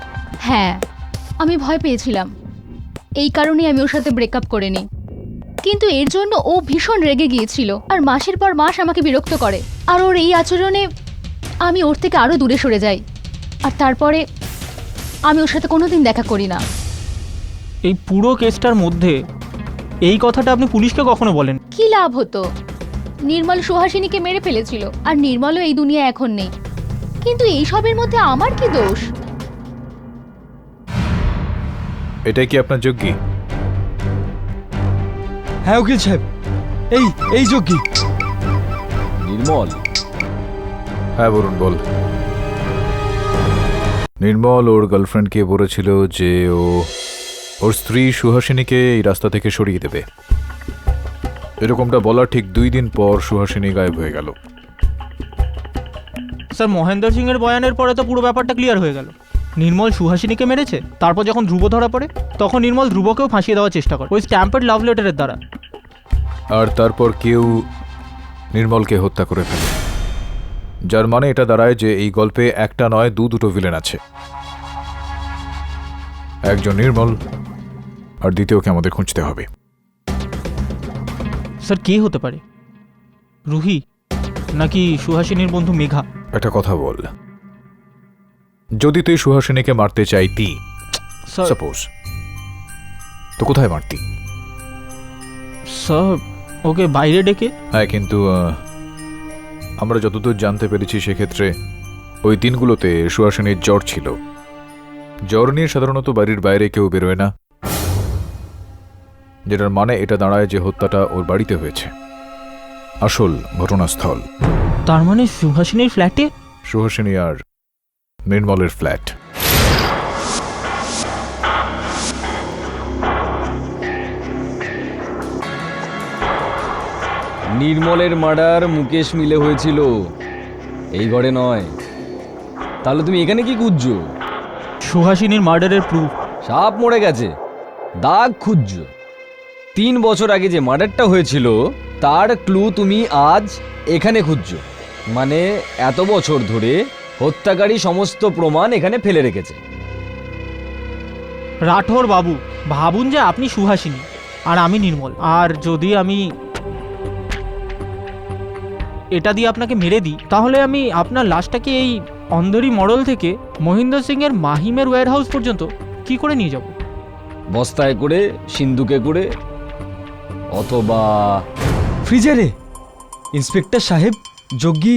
হ্যাঁ, আমি ভয় পেয়েছিলাম, এই কারণেই আমি ওর সাথে ব্রেকআপ করে নিই। কিন্তু এর জন্য ও ভীষণ রেগে গিয়েছিল আর মাসের পর মাস আমাকে বিরক্ত করে। আর ওর এই আচরণে আমি ওর থেকে আরও দূরে সরে যাই, আর তারপরে আমি ওর সাথে কোনোদিন দেখা করি না। এই পুরো কেসটার মধ্যে এই কথাটা আপনি পুলিশকে কখনো বলেন? কি লাভ হতো? নির্মল সুহাসিনীকে মেরে ফেলেছিল, আর নির্মলও এই দুনিয়া এখন নেই। কিন্তু এইসবের মধ্যে আমার কি দোষ? এটাই কি আপনার যোগ্যী? হ্যাঁ উকিল সাহেব, এই যোগ্যী নির্মল। হ্যাঁ বলুন, বল। নির্মল ওর গার্লফ্রেন্ডকে বলেছিল যে ওর স্ত্রী সুহাসিনীকে এই রাস্তা থেকে সরিয়ে দেবে। এরকমটা বলার ঠিক 2 দিন পর সুহাসিনী গায়েব হয়ে গেল। স্যার, মহেন্দ্র সিং এর বয়ানের পরে তো পুরো ব্যাপারটা ক্লিয়ার হয়ে গেল। নির্মল সুহাসিনীকে মেরেছে, তারপর যখন ধ্রুব ধরা পড়ে তখন নির্মল ধ্রুবকেও ফাঁসিয়ে দেওয়ার চেষ্টা করে ওই স্ট্যাম্পেড লাভ লেটারের দ্বারা। আর তারপর কেউ নির্মলকে হত্যা করে ফেলে, যার মানে এটা দাঁড়ায় যে এই গল্পে একটা নয় দুটো ভিলেন আছে। একজন নির্মল, আর দ্বিতীয়কে আমাদের খুঁজতে হবে। স্যার, কে হতে পারে? রুহি নাকি সুহাসিনীর বন্ধু মেঘা? একটা কথা বল, যদি তুই সুহাসিনীকে মারতে চাইতি, সাপোজ, তো কোথায় মারতি? স্যার ওকে বাইরে ডেকে। হ্যাঁ, কিন্তু আমরা যতদূর জানতে পেরেছি সেক্ষেত্রে ওই দিনগুলোতে সুহাসিনীর জ্বর ছিল। জ্বর নিয়ে সাধারণত বাড়ির বাইরে কেউ বেরোয় না, যেটার মানে এটা দাঁড়ায় যে হত্যাটা ওর বাড়িতে হয়েছে, আসল ঘটনাস্থল। তার মানে সুহাসিনীর ফ্ল্যাটে? সুহাসিনী আর নির্মলের ফ্ল্যাট। নির্মলের মার্ডার মুকেশ মিলে হয়েছিল, এই ঘরে নয়। তাহলে তুমি এখানে কি খুঁজছো? সুহাসিনীর মার্ডারের প্রুফ। সাপ মরে গেছে, দাগ খুঁজছো। 3 বছর আগে যে মার্ডারটা হয়েছিল তার ক্লু তুমি আজ এখানে খুঁজছো। মানে এত বছর ধরে হত্যাকারী সমস্ত প্রমাণ এখানে ফেলে রেখেছে। রাঠোর বাবু, ভাবুন যে আপনি সুহাসিনী আর আমি নির্মল, আর যদি আমি এটা দিয়ে আপনাকে মেরে দিই, তাহলে আমি আপনার লাশটাকে এই অন্ধেরি মডেল থেকে মহিন্দর সিং এর মাহিমের ওয়্যার হাউস পর্যন্ত কি করে নিয়ে যাব? বস্তায় করে, সিন্ধুকে করে, অথবা ফ্রিজারে। ইন্সপেক্টর সাহেব, যোগ্যী,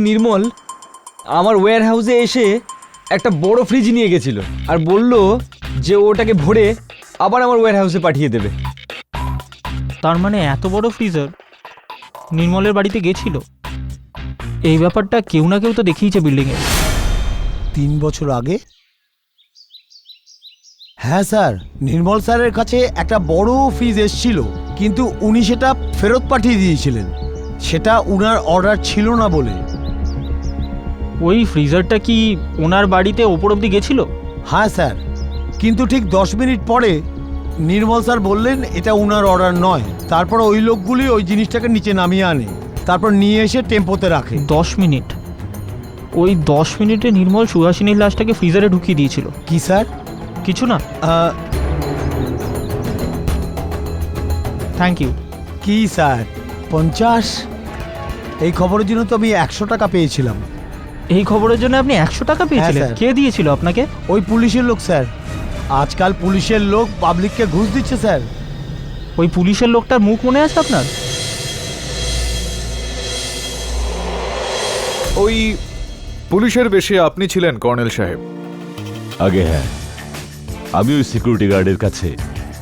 নির্মল আমার ওয়্যার হাউসে এসে একটা বড় ফ্রিজ নিয়ে গেছিল আর বলল যে ওটাকে ভরে আবার আমার ওয়্যার হাউসে পাঠিয়ে দেবে। তার মানে এত বড় ফ্রিজার নির্মলের বাড়িতে গেছিল। এই ব্যাপারটা কেউ না কেউ তো দেখিয়েছে বিল্ডিংয়ে। 3 বছর আগে? হ্যাঁ স্যার, নির্মল স্যারের কাছে একটা বড় ফ্রিজ এসেছিল, কিন্তু উনি সেটা ফেরত পাঠিয়ে দিয়েছিলেন। সেটা উনার অর্ডার ছিল না বলে। ওই ফ্রিজারটা কি ওনার বাড়িতে ওপর অব্দি গেছিল? হ্যাঁ স্যার, কিন্তু ঠিক 10 মিনিট পরে নির্মল স্যার বললেন এটা উনার অর্ডার নয়। তারপর ওই লোকগুলি ওই জিনিসটাকে নিচে নামিয়ে আনে, তারপর নিয়ে এসে টেম্পোতে রাখে। 10 মিনিট? ওই 10 মিনিটে নির্মল সুহাসিনীর লাশটাকে ফ্রিজারে ঢুকিয়ে দিয়েছিল। কি স্যার? কিছু না। Thank you. কি স্যার 50? এই খবরের জন্য তো আমি 100 টাকা পেয়েছিলাম। এই খবরের জন্য আপনি 100 টাকা পেয়েছিলেন? কে দিয়েছিল আপনাকে? ওই পুলিশের লোক স্যার। আজকাল পুলিশের লোক পাবলিককে ঘুষ দিচ্ছে স্যার। ওই পুলিশের লোকটার মুখ মনে আছে আপনার? ওই পুলিশের বেশে আপনি ছিলেন কর্নেল সাহেব? আগে হ্যাঁ, আমি ওই সিকিউরিটি গার্ডের কাছে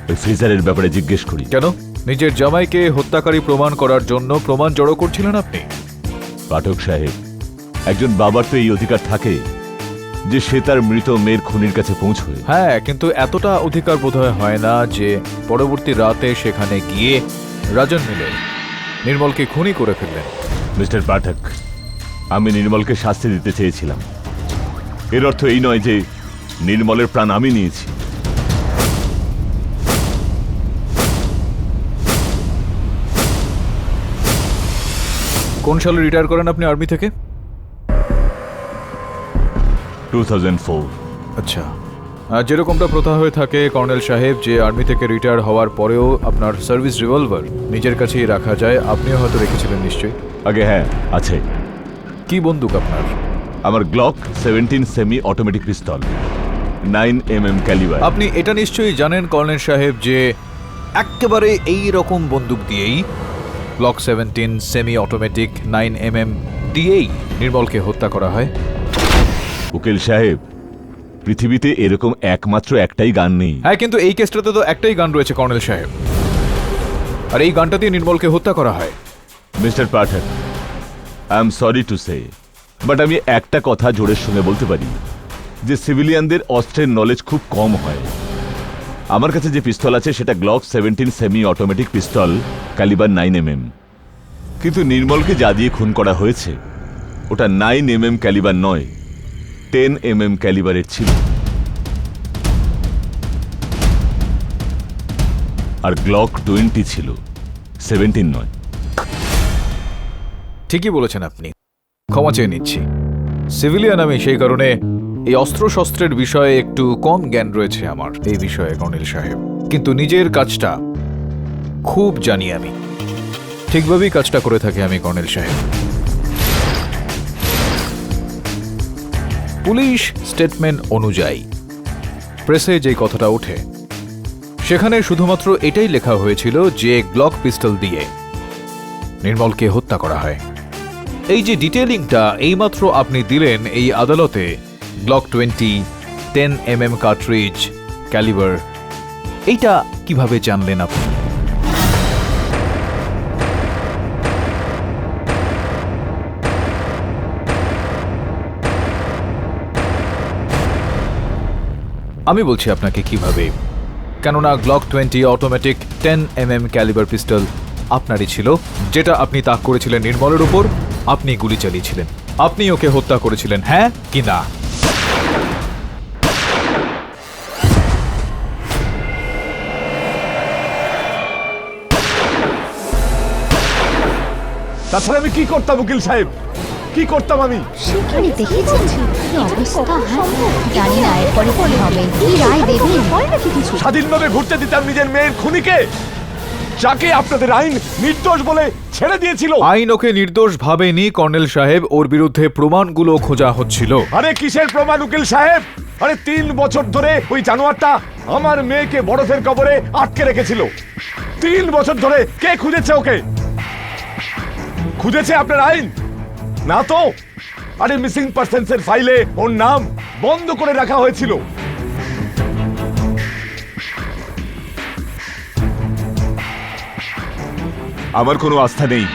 ওই ফ্রিজারের ব্যাপারে জিজ্ঞেস করি। কেন? নিজের জামাইকে হত্যাকারী প্রমাণ করার জন্য প্রমাণ জড়ো করছিলেন আপনি? পাঠক সাহেব, একজন বাবার তো এই অধিকার থাকে যে সে তার মৃত মেয়ের খুনির কাছে পৌঁছবে। হ্যাঁ, কিন্তু এতটা অধিকার বোধহয় হয় না যে পরবর্তী রাতে সেখানে গিয়ে রাজন মিলে নির্মলকে খুনি করে ফেললেন। মিস্টার পাঠক, আমি নির্মলকে শাস্তি দিতে চেয়েছিলাম। এর অর্থ এই নয় যে নির্মলের প্রাণ আমি নিয়েছি। কোন সালে রিটায়ার করেন আপনি আর্মি থেকে? 2004। আচ্ছা, যেরকমটা প্রথা হয়ে থাকে কর্নেল সাহেব, যে আর্মি থেকে রিটায়ার হওয়ার পরেও আপনার সার্ভিস রিভলভার নিজের কাছেই রাখা যায়। আপনিও হয়তো রেখেছিলেন নিশ্চয়ই? আগে হ্যাঁ, আছে। কি বন্দুক আপনার? আমার গ্লক 17 সেমি অটোমেটিক পিস্তল, 9mm ক্যালিবার। আপনি এটা নিশ্চয়ই জানেন কর্নেল সাহেব যে একেবারে এই রকম বন্দুক দিয়েই, গ্লক 17 সেমি অটোমেটিক 9mm দিয়েই নির্মলকে হত্যা করা হয়। উকিল সাহেব, পৃথিবীতে এরকম একমাত্র একটাই গান নেই। হ্যাঁ, কিন্তু এই কেসটাতে তো একটাই গান রয়েছে কর্নেল সাহেব, আর এই গানটা দিয়ে নির্মলকে হত্যা করা হয়। Mister Pathak, I am sorry to say, but আমি একটা কথা জোরের সঙ্গে বলতে পারি যে সিভিলিয়ানদের অস্ত্রের নলেজ খুব কম হয়। আমার কাছে যে পিস্তল আছে সেটা গ্লক 17 সেমি অটোমেটিক পিস্তল, ক্যালিবার 9mm। কিন্তু নির্মলকে যা দিয়ে খুন করা হয়েছে ওটা 9mm ক্যালিবার নয়, 10mm ক্যালিবারের ছিল। আর গ্লক 20 ছিল, 17 নয়। ঠিকই বলেছেন আপনি, ক্ষমা চেয়ে নিচ্ছি। সিভিলিয়ান আমি, সেই কারণে এই অস্ত্রশস্ত্রের বিষয়ে একটু কম জ্ঞান রয়েছে আমার এই বিষয়ে কর্নেল সাহেব, কিন্তু নিজের কাজটা খুব জানি আমি। ঠিকভাবেই কাজটা করে থাকি আমি কর্নেল সাহেব। পুলিশ স্টেটমেন্ট অনুযায়ী প্রেসে যে কথাটা ওঠে সেখানে শুধুমাত্র এটাই লেখা হয়েছিল যে গ্লক পিস্তল দিয়ে নির্মলকে হত্যা করা হয়। এই যে ডিটেইলিংটা এইমাত্র আপনি দিলেন এই আদালতে, গ্লক 20, 10mm কার্ট্রিজ, ক্যালিবার, এইটা কিভাবে জানলেন আপনি? আমি বলছি আপনাকে কিভাবে, কেননা গ্লক 20 অটোমেটিক 10mm ক্যালিবার পিস্তল আপনারই ছিল, যেটা আপনি তাক করেছিলেন নির্মলের উপর, আপনি গুলি চালিয়েছিলেন, আপনি ওকে হত্যা করেছিলেন, হ্যাঁ কি না? তাছাড়া আমি কি করতাম উকিল সাহেব, কি করতাম আমি? সেখানে দেখেছেন কি অবস্থা? জানি না এরপরে কি হবে, কি রায় দেবেন, হয় নাকি কিছু? স্বাধীনভাবে ঘুরতে দিতাম নিজের মেয়ের খুনিকে, যাকে আপনাদের আইন নির্দোষ বলে ছেড়ে দিয়েছিল। আইন ওকে নির্দোষ ভাবেনি কর্নেল সাহেব, ওর বিরুদ্ধে প্রমাণগুলো খোঁজা হচ্ছিল। আরে কিসের প্রমাণ উকিল সাহেব? আরে 3 বছর ধরে ওই জানোয়ারটা আমার মেয়েকে বরফের কবরে আটকে রেখেছিল। 3 বছর ধরে কে খুঁজেছে ওকে? খুঁজেছে আপনার আইন? না তো। আরে মিসিং পারসনস এর ফাইলে ওর নাম বন্ধ করে রাখা হয়েছিল। আমার কোনো আস্থা নেই।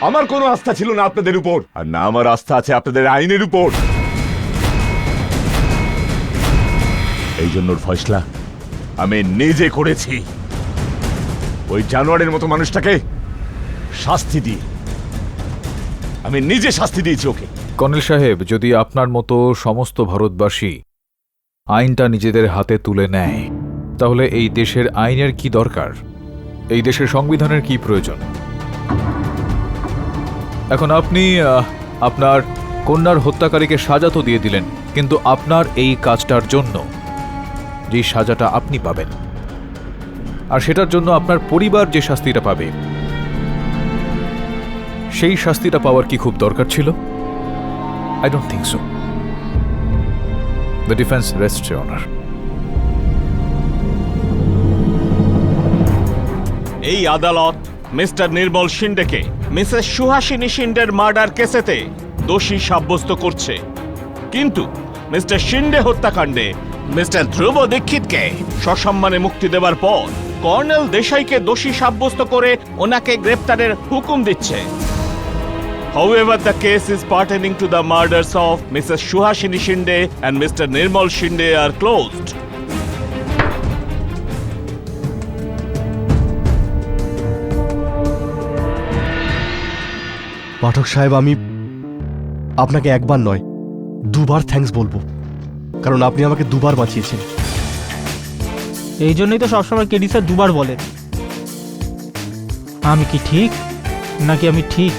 আমার কোনো আস্থা ছিল না আপনাদের উপর, আর না আমার আস্থা আছে আপনাদের আইনের উপর। এই জন্য ওর ফয়সলা আমি নিজে করেছি। ওই জানোয়ারের মতো মানুষটাকে শাস্তি দিয়ে আমি নিজে শাস্তি দিয়েছি ওকে। কর্নেল সাহেব, যদি আপনার মতো সমস্ত ভারতবাসী আইনটা নিজেদের হাতে তুলে নেয়, তাহলে এই দেশের আইনের কি দরকার? এই দেশের সংবিধানের কি প্রয়োজন? এখন আপনি আপনার কন্যার হত্যাকারীকে সাজা তো দিয়ে দিলেন, কিন্তু আপনার এই কাজটার জন্য যে সাজাটা আপনি পাবেন, আর সেটার জন্য আপনার পরিবার যে শাস্তিটা পাবে, সেই শাস্তিটা পাওয়ার কি খুব দরকার ছিল? I don't think so. The defense rests, Your Honor. এই আদালত মিস্টার নির্মল শিন্ডেকে মিসেস সুহাসিনী শিন্ডের মার্ডার কেসেতে দোষী সাব্যস্ত করছে, কিন্তু মিস্টার শিন্ডে হত্যাকাণ্ডে মিস্টার ধ্রুব দীক্ষিতকে সসম্মানে মুক্তি দেওয়ার পর কর্নেল দেশাইকে দোষী সাব্যস্ত করে ওনাকে গ্রেপ্তারের হুকুম দিচ্ছে। However, the case is pertaining to the murders of Mrs. Suhasini Shinde and Mr. Nirmal Shinde are closed. পাঠক সাহেব, আমি আপনাকে একবার নয় 2বার থ্যাঙ্কস বলবো, কারণ আপনি আমাকে 2বার বাঁচিয়েছেন। এই জন্যই তো সবসময় কেডি স্যার 2বার বলেন। আমি কি ঠিক নাকি আমি ঠিক?